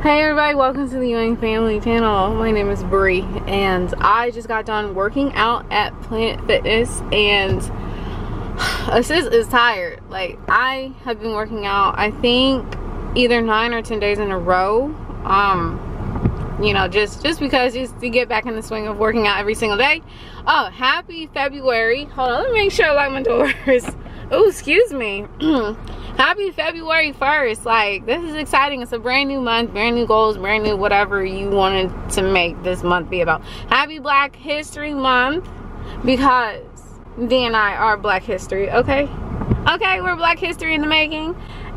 Hey everybody, welcome to the Ewing family channel. My name is Bree and I just got done working out at Planet Fitness and Assist is tired. Like, I have been working out I think either 9 or 10 days in a row. You know, just because just to get back in the swing of working out every single day. Oh, happy February. Hold on, let me make sure I lock my doors. Oh, excuse me. Happy February 1st. Like, this is exciting. It's a brand new month, brand new goals, brand new whatever you wanted to make this month be about. Happy Black History Month, because D and I are Black History. Okay, we're Black History in the making.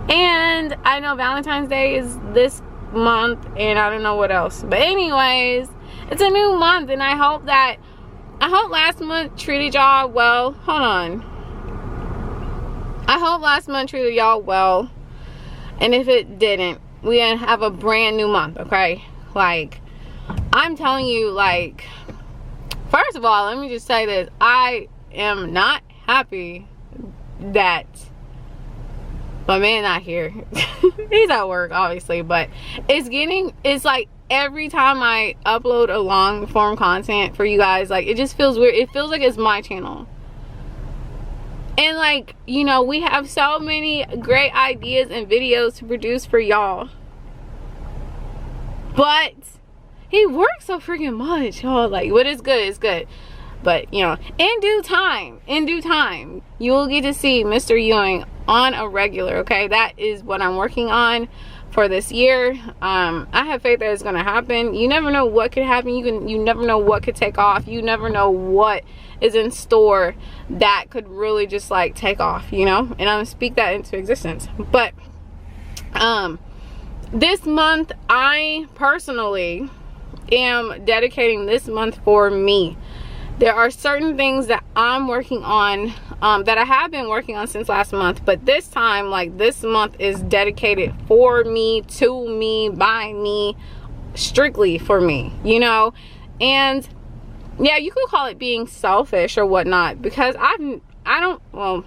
And I know Valentine's Day is this month, and I don't know what else, but anyways, it's a new month, and I hope last month treated y'all well. Hold on, I hope last month treated y'all well, and if it didn't, we gonna have a brand new month. Okay, like, I'm telling you, like, first of all, let me just say this: I am not happy that my man not here. He's at work, obviously, but it's like every time I upload a long form content for you guys, like, it just feels weird. It feels like it's my channel. And, like, you know, we have so many great ideas and videos to produce for y'all, but he works so freaking much, y'all. Like, what is good is good. But, you know, in due time, you will get to see Mr. Ewing on a regular, okay? That is what I'm working on for this year. I have faith that it's gonna happen. You never know what could happen. You never know what could take off. You never know what is in store that could really just, like, take off, you know? And I'm gonna speak that into existence. But this month, I personally am dedicating this month for me. There are certain things that I'm working on, that I have been working on since last month, but this time, like, this month is dedicated for me, to me, by me, strictly for me, you know? And yeah, you could call it being selfish or whatnot, because well,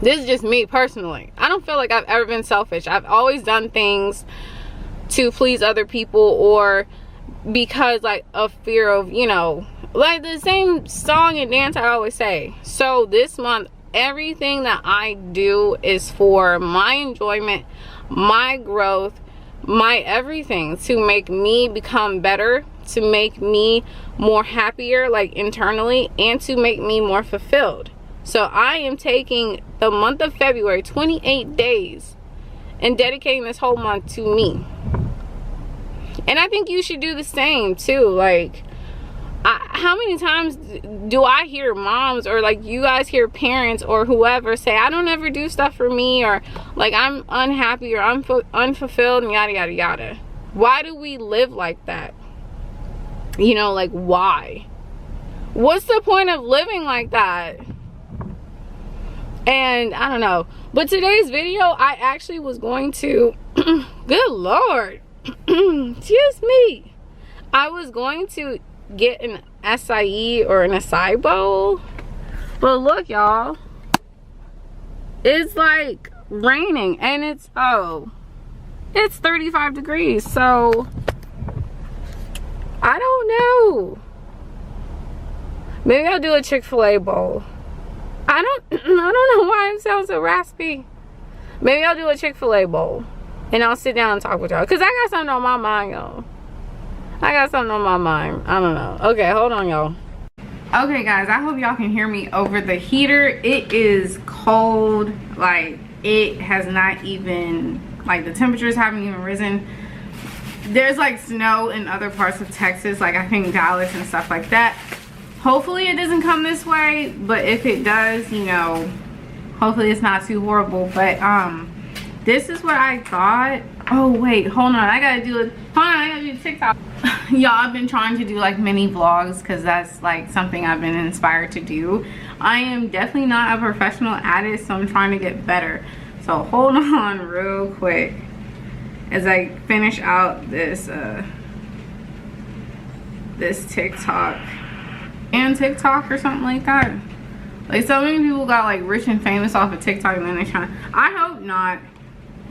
this is just me personally. I don't feel like I've ever been selfish. I've always done things to please other people, or because, like, of fear of, you know, like the same song and dance I always say. So this month, everything that I do is for my enjoyment, my growth, my everything, to make me become better, to make me more happier, like, internally, and to make me more fulfilled. So I am taking the month of February, 28 days, and dedicating this whole month to me. And I think you should do the same too. Like, how many times do I hear moms, or, like, you guys hear parents or whoever say, I don't ever do stuff for me, or, like, I'm unhappy, or I'm unfulfilled, and yada yada yada. Why do we live like that? You know, like, why? What's the point of living like that? And I don't know. But today's video, I actually was going to good Lord. Excuse me. I was going to get an acai or an acai bowl, but look, y'all, it's like raining, and it's 35 degrees, so I don't know. Maybe I'll do a Chick-fil-A bowl. I don't know why I sound so raspy. Maybe I'll do a Chick-fil-A bowl, and I'll sit down and talk with y'all, because I got something on my mind, y'all. I got something on my mind. I don't know. Okay, hold on, y'all. Okay, guys, I hope y'all can hear me over the heater. It is cold. Like, it has not even, like, the temperatures haven't even risen. There's, like, snow in other parts of Texas, like, I think Dallas and stuff like that. Hopefully it doesn't come this way, but if it does, you know, hopefully it's not too horrible. But this is what I thought. Oh wait, hold on, I gotta do TikTok. Y'all, I've been trying to do, like, mini vlogs, because that's, like, something I've been inspired to do. I am definitely not a professional at it, so I'm trying to get better. So hold on real quick as I finish out this this TikTok or something like that. Like, so many people got, like, rich and famous off of TikTok, and then they're trying. I hope not.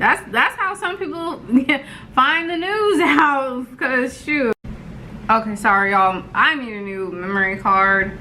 That's how some people find the news out, because shoot. Okay, sorry y'all, I need a new memory card,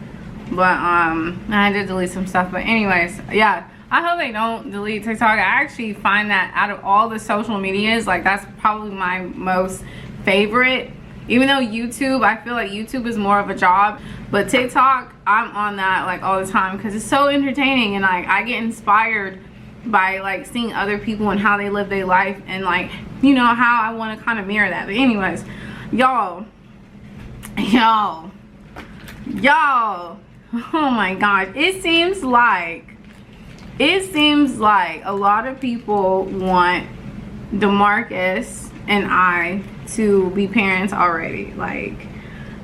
but I had to delete some stuff. But anyways, yeah, I hope they don't delete TikTok. I actually find that out of all the social medias, like that's probably my most favorite. Even though YouTube, I feel like YouTube is more of a job, but TikTok, I'm on that like all the time because it's so entertaining, and like I get inspired by like seeing other people and how they live their life, and like, you know, how I want to kind of mirror that. But anyways, y'all, oh my gosh, it seems like a lot of people want Demarcus and I to be parents already. Like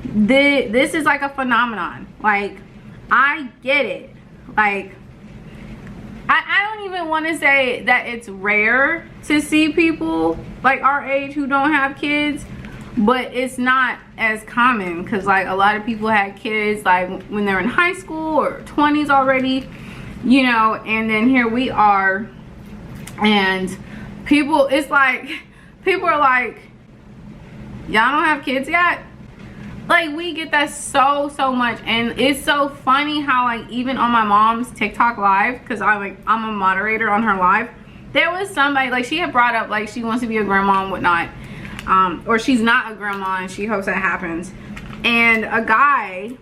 this is like a phenomenon. Like I get it. Like I don't even want to say that it's rare to see people like our age who don't have kids, but it's not as common, because like a lot of people had kids like when they're in high school or 20s already, you know, and then here we are, and people, it's like people are like, y'all don't have kids yet? Like we get that so much. And it's so funny how like even on my mom's TikTok live, because I'm a moderator on her live, there was somebody like she had brought up like she wants to be a grandma and whatnot, or she's not a grandma and she hopes that happens. And a guy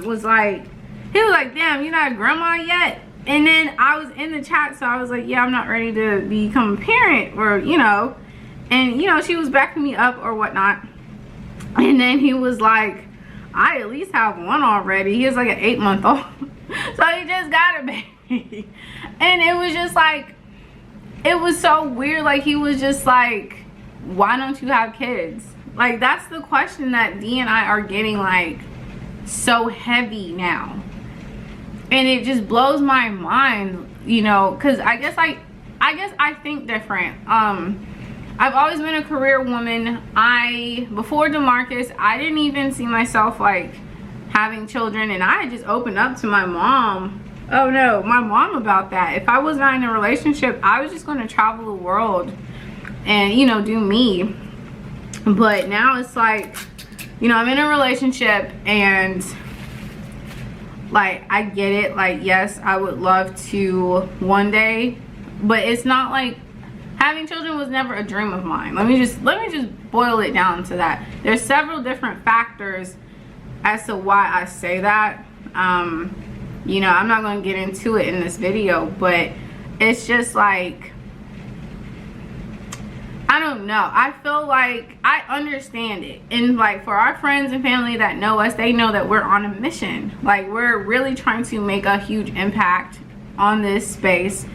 was like, he was like, damn, you're not a grandma yet? And then I was in the chat, so I was like, yeah, I'm not ready to become a parent, or you know, and you know, she was backing me up or whatnot. And then he was like, I at least have one already. He was like an 8-month-old. So he just got a baby. And it was just like, it was so weird. Like he was just like, why don't you have kids? Like that's the question that D and I are getting like so heavy now. And it just blows my mind, you know, because I guess I think different. I've always been a career woman. Before Demarcus, I didn't even see myself like having children, and I had just opened up to my mom. Oh no, my mom about that. If I was not in a relationship, I was just going to travel the world and, you know, do me. But now it's like, you know, I'm in a relationship, and like I get it. Like yes, I would love to one day, but it's not like having children was never a dream of mine. Let me just boil it down to that. There's several different factors as to why I say that. You know, I'm not going to get into it in this video, but it's just like, I don't know. I feel like I understand it. And like for our friends and family that know us, they know that we're on a mission. Like we're really trying to make a huge impact on this space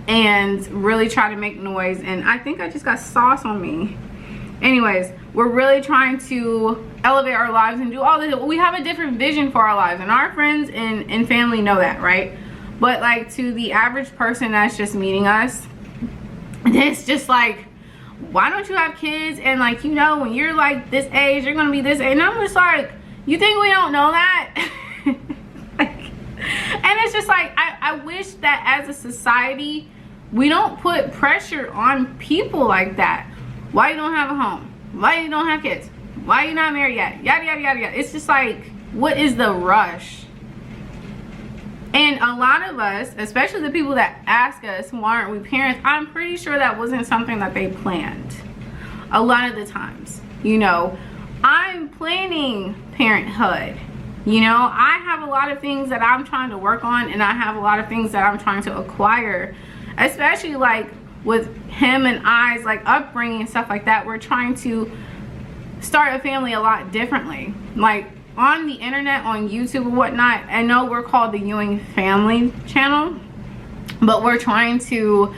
and really try to make noise. And I think I just got sauce on me. Anyways, we're really trying to elevate our lives and do all this. We have a different vision for our lives, and our friends and family know that, right? But like to the average person that's just meeting us, it's just like, why don't you have kids? And like, you know, when you're like this age, you're gonna be this age. And I'm just like, you think we don't know that? And it's just like, I wish that as a society, we don't put pressure on people like that. Why you don't have a home? Why you don't have kids? Why you not married yet? Yada, yada, yada, yada. It's just like, what is the rush? And a lot of us, especially the people that ask us, why aren't we parents? I'm pretty sure that wasn't something that they planned. A lot of the times, you know, I'm planning parenthood. You know, I have a lot of things that I'm trying to work on, and I have a lot of things that I'm trying to acquire, especially like with him and I's like upbringing and stuff like that. We're trying to start a family a lot differently. Like on the internet, on YouTube and whatnot, I know we're called the Ewing family channel, but we're trying to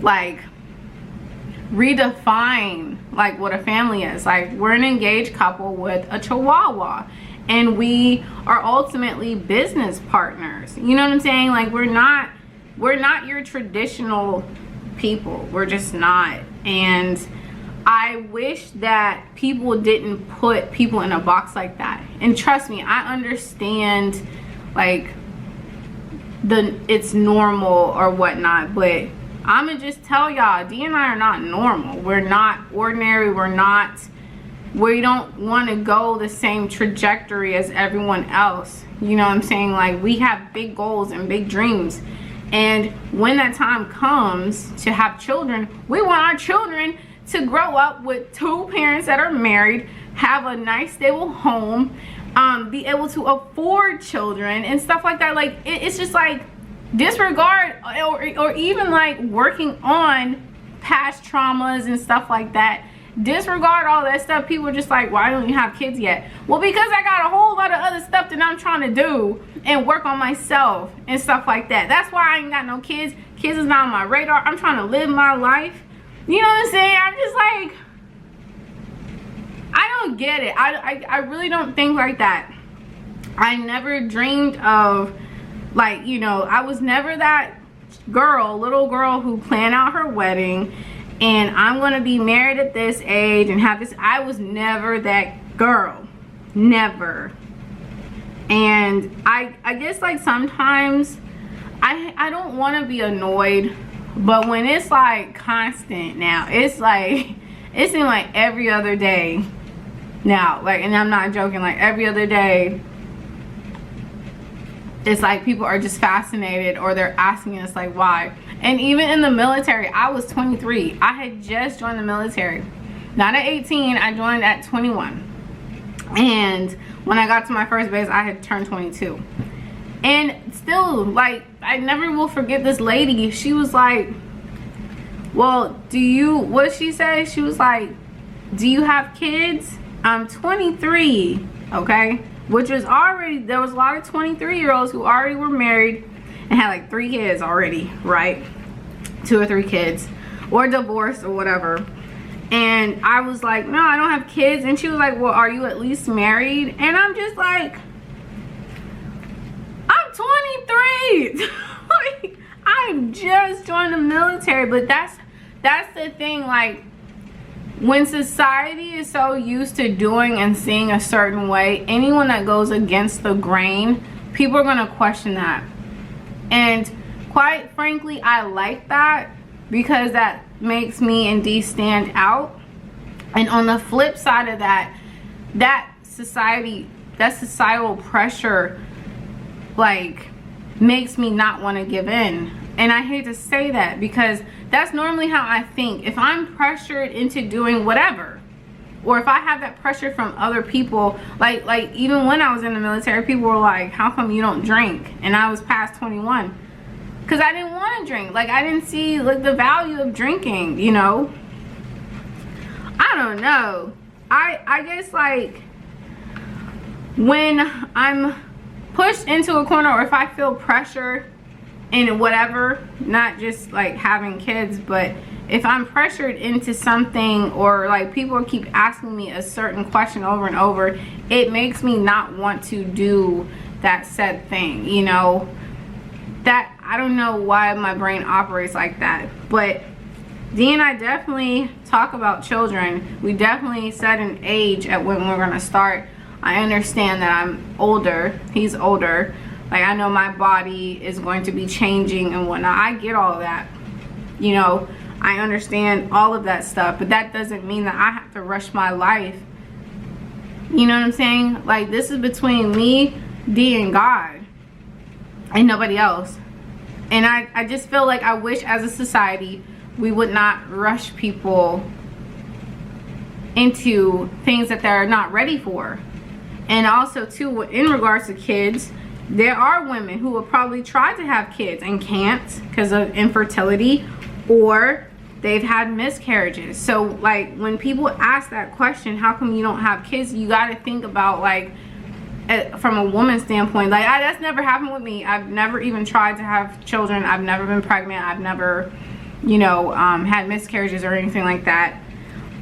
like redefine like what a family is. Like we're an engaged couple with a Chihuahua, and we are ultimately business partners. You know what I'm saying? Like we're not your traditional people. We're just not. And I wish that people didn't put people in a box like that. And trust me, I understand like it's normal or whatnot, but I'ma just tell y'all, D and I are not normal. We're not ordinary. We don't want to go the same trajectory as everyone else. You know what I'm saying? Like, we have big goals and big dreams. And when that time comes to have children, we want our children to grow up with 2 parents that are married, have a nice stable home, be able to afford children and stuff like that. Like, it's just like, disregard or even like working on past traumas and stuff like that. Disregard all that stuff. People are just like, why don't you have kids yet? Well, because I got a whole lot of other stuff that I'm trying to do and work on myself and stuff like that. That's why I ain't got no kids. Kids is not on my radar. I'm trying to live my life. You know what I'm saying? I'm just like, I don't get it. I really don't think like that. I never dreamed of, like, you know, I was never that little girl who planned out her wedding and I'm gonna be married at this age and have this. I was never that girl. Never. And I guess, like, sometimes I don't want to be annoyed, but when it's like constant now, it's like, it seems like every other day now, like, and I'm not joking, like every other day it's like people are just fascinated or they're asking us like why. And even in the military, I was 23. I had just joined the military, not at 18. I joined at 21, and when I got to my first base I had turned 22. And still, like, I never will forget this lady. She was like, well, what did she say? She was like, do you have kids? I'm 23. Okay, which was already, there was a lot of 23-year-olds who already were married and had like 3 kids already, right? 2 or 3 kids, or divorced or whatever. And I was like, no, I don't have kids. And she was like, well, are you at least married? And I'm just like, I'm 23. Like, I've just joined the military. But that's the thing, like, when society is so used to doing and seeing a certain way, anyone that goes against the grain, people are going to question that. And quite frankly, I like that, because that makes me and Dee stand out. And on the flip side of that, that societal pressure, like, makes me not want to give in. And I hate to say that, because that's normally how I think. If I'm pressured into doing whatever, or if I have that pressure from other people, like even when I was in the military, people were like, how come you don't drink? And I was past 21. Because I didn't want to drink. Like, I didn't see, like, the value of drinking, you know? I don't know. I guess, like, when I'm pushed into a corner, or if I feel pressure in whatever, not just like having kids, but if I'm pressured into something, or like people keep asking me a certain question over and over, it makes me not want to do that said thing, you know? That, I don't know why my brain operates like that. But Dee and I definitely talk about children. We definitely set an age at when we're gonna start. I understand that I'm older, he's older. Like, I know my body is going to be changing and whatnot. I get all of that, you know. I understand all of that stuff, but that doesn't mean that I have to rush my life. You know what I'm saying? Like, this is between me, Dee, and God, and nobody else. And I just feel like I wish as a society we would not rush people into things that they're not ready for. And also too, in regards to kids, there are women who will probably try to have kids and can't because of infertility, or they've had miscarriages. So, like, when people ask that question, how come you don't have kids, you got to think about, like, from a woman's standpoint. Like, that's never happened with me. I've never even tried to have children. I've never been pregnant. I've never, you know, had miscarriages or anything like that.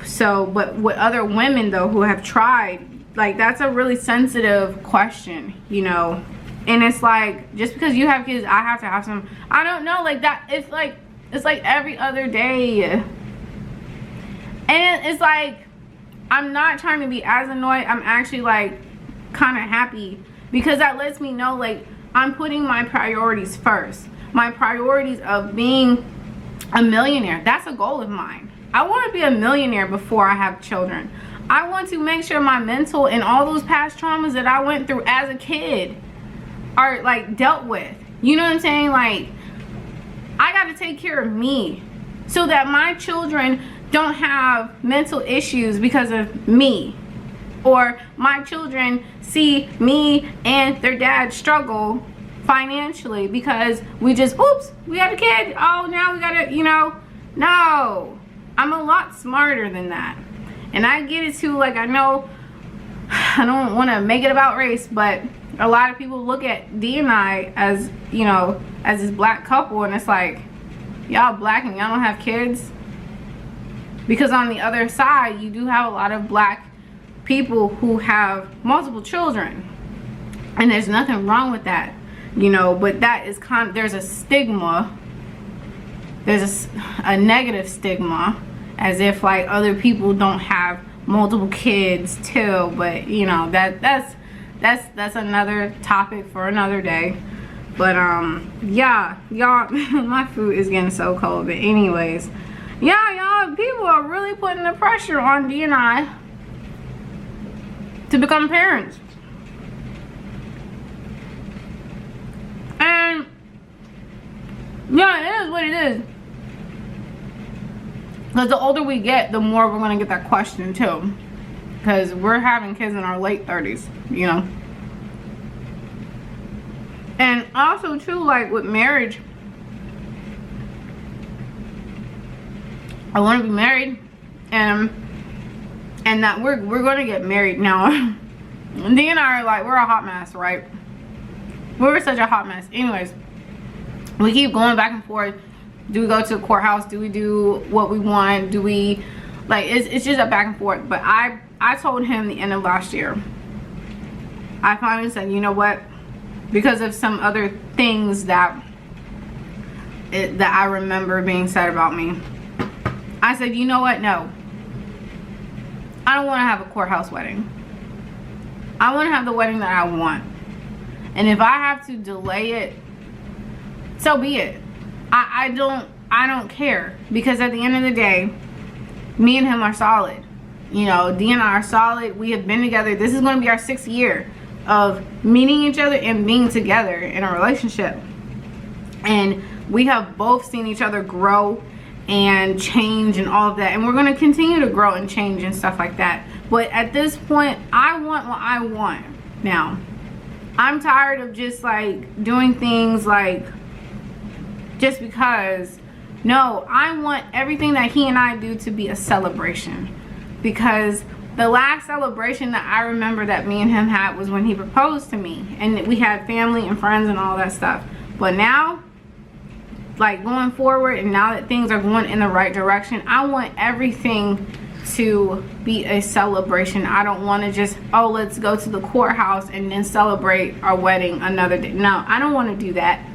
So, but with other women, though, who have tried, like, that's a really sensitive question, you know. And it's like, just because you have kids, I have to have some. I don't know, like, that, it's like every other day. And it's like, I'm not trying to be as annoyed. I'm actually, like, kind of happy, because that lets me know, like, I'm putting my priorities first. My priorities of being a millionaire. That's a goal of mine. I want to be a millionaire before I have children. I want to make sure my mental and all those past traumas that I went through as a kid are like dealt with. You know what I'm saying? Like, I got to take care of me so that my children don't have mental issues because of me, or my children see me and their dad struggle financially because we just, oops, we had a kid, oh, now we gotta, you know. No, I'm a lot smarter than that. And I get it too. Like, I know I don't want to make it about race, but a lot of people look at D and I as, you know, as this black couple, and it's like, y'all black and y'all don't have kids. Because on the other side, you do have a lot of black people who have multiple children, and there's nothing wrong with that, you know. But that is there's a stigma, there's a negative stigma, as if like other people don't have multiple kids too. But you know, that's another topic for another day. But yeah, y'all, my food is getting so cold. But anyways, yeah, y'all, people are really putting the pressure on D and I to become parents. And yeah, it is what it is. Because the older we get, the more we're going to get that question too. Because we're having kids in our late 30s, you know. And also too, like with marriage, I want to be married, and that we're going to get married now. D and I are like, we're a hot mess, right? We're such a hot mess. Anyways, we keep going back and forth. Do we go to the courthouse? Do we do what we want? Do we, like, it's just a back and forth. But I told him the end of last year, I finally said, you know what, because of some other things that I remember being said about me, I said, you know what, no, I don't want to have a courthouse wedding. I want to have the wedding that I want. And if I have to delay it, so be it. I don't care, because at the end of the day, me and him are solid. You know, D and I are solid. We have been together. This is going to be our 6th year of meeting each other and being together in a relationship. And we have both seen each other grow and change and all of that. And we're going to continue to grow and change and stuff like that. But at this point, I want what I want now. I'm tired of just like doing things like just because. No, I want everything that he and I do to be a celebration. Because the last celebration that I remember that me and him had was when he proposed to me. And we had family and friends and all that stuff. But now, like going forward, and now that things are going in the right direction, I want everything to be a celebration. I don't want to just, oh, let's go to the courthouse and then celebrate our wedding another day. No, I don't want to do that.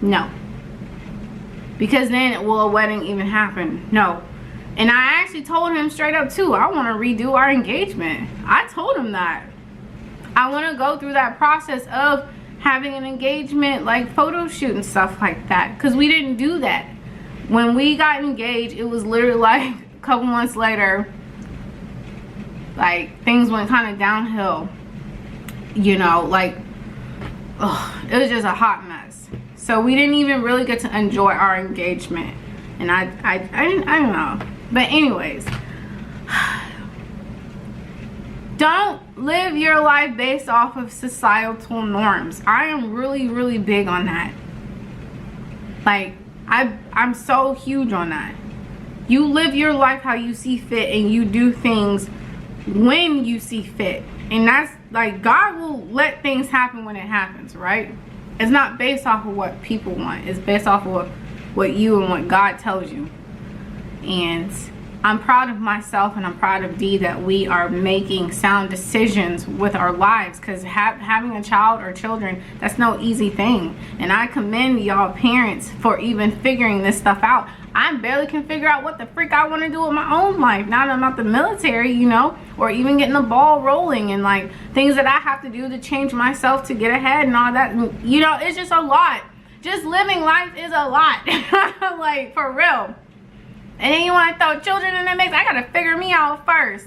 No. Because then will a wedding even happen? No. And I actually told him straight up too, I want to redo our engagement. I told him that. I want to go through that process of having an engagement, like photo shoot and stuff like that. Because we didn't do that. When we got engaged, it was literally like a couple months later, like things went kind of downhill. You know, like, ugh, it was just a hot mess. So we didn't even really get to enjoy our engagement. And I don't know. But anyways, don't live your life based off of societal norms. I am really, really big on that. Like, I'm so huge on that. You live your life how you see fit, and you do things when you see fit. And that's like, God will let things happen when it happens, right? It's not based off of what people want. It's based off of what you and what God tells you. And I'm proud of myself, and I'm proud of Dee that we are making sound decisions with our lives. Because having a child or children, that's no easy thing. And I commend y'all parents for even figuring this stuff out. I barely can figure out what the freak I want to do with my own life. Now that I'm out the military, you know, or even getting the ball rolling, and like things that I have to do to change myself to get ahead and all that. You know, it's just a lot. just living life is a lot. Like, for real. And then you want to throw children in that mix. I gotta figure me out first.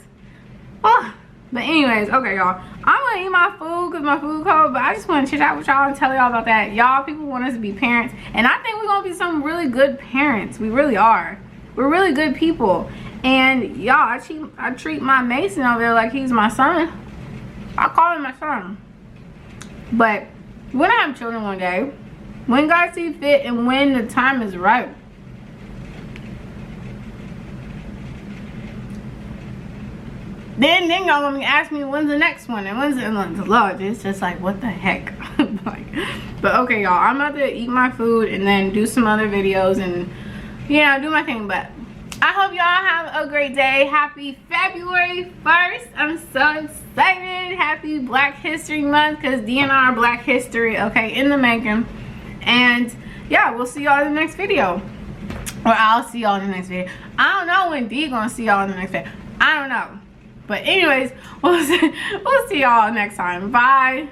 Oh. But anyways, okay, y'all. I'm gonna eat my food because my food cold. But I just want to chit chat with y'all and tell y'all about that. Y'all, people want us to be parents, and I think we're gonna be some really good parents. We really are. We're really good people. And y'all, I treat my Mayson over there like he's my son. I call him my son. But we're gonna have children one day, when God sees fit and when the time is right. Then y'all gonna ask me when's the next one and when's the Lord. It's just like, what the heck. Like, but okay, y'all, I'm about to eat my food and then do some other videos and, you know, do my thing. But I hope y'all have a great day. Happy February 1st. I'm so excited. Happy Black History Month, because DNR Black History, okay, in the making. And yeah, we'll see y'all in the next video. Or I'll see y'all in the next video. I don't know when D gonna see y'all in the next video. I don't know. But anyways, we'll see y'all next time. Bye.